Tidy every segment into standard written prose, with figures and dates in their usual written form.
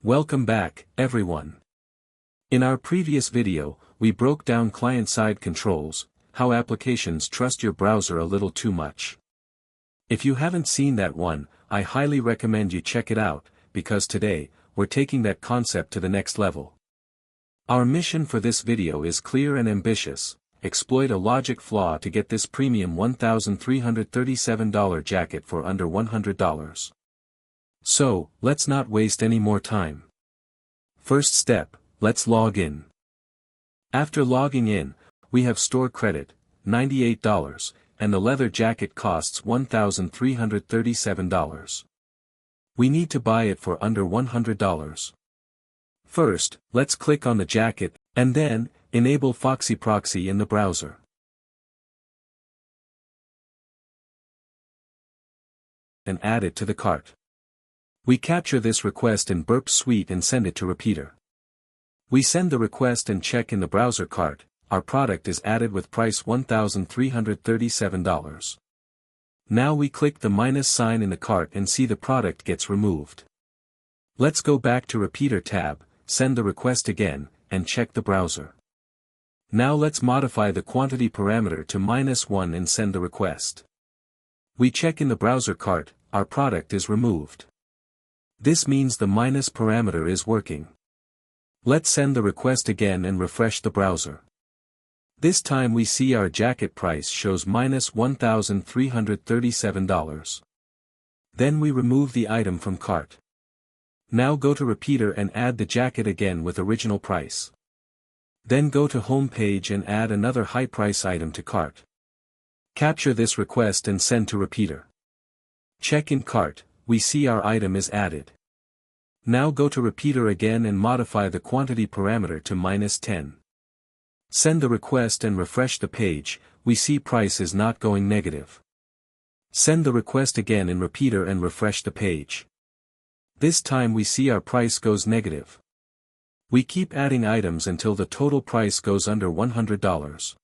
Welcome back, everyone. In our previous video, we broke down client-side controls, how applications trust your browser a little too much. If you haven't seen that one, I highly recommend you check it out, because today, we're taking that concept to the next level. Our mission for this video is clear and ambitious: exploit a logic flaw to get this premium $1,337 jacket for under $100. So, let's not waste any more time. First step, let's log in. After logging in, we have store credit, $98, and the leather jacket costs $1,337. We need to buy it for under $100. First, let's click on the jacket, and then, enable Foxy proxy in the browser. And add it to the cart. We capture this request in Burp Suite and send it to Repeater. We send the request and check in the browser cart. Our product is added with price $1,337. Now we click the minus sign in the cart and see the product gets removed. Let's go back to Repeater tab, send the request again, and check the browser. Now let's modify the quantity parameter to -1 and send the request. We check in the browser cart, our product is removed. This means the minus parameter is working. Let's send the request again and refresh the browser. This time we see our jacket price shows -$1,337. Then we remove the item from cart. Now go to Repeater and add the jacket again with original price. Then go to Home page and add another high price item to cart. Capture this request and send to Repeater. Check in cart, we see our item is added. Now go to Repeater again and modify the quantity parameter to -10. Send the request and refresh the page, we see price is not going negative. Send the request again in Repeater and refresh the page. This time we see our price goes negative. We keep adding items until the total price goes under $100.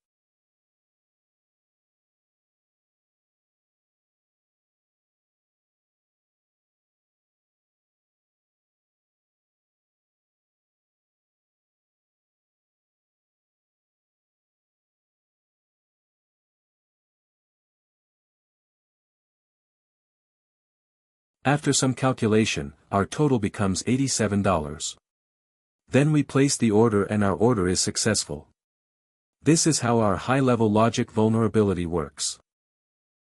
After some calculation, our total becomes $87. Then we place the order and our order is successful. This is how our high-level logic vulnerability works.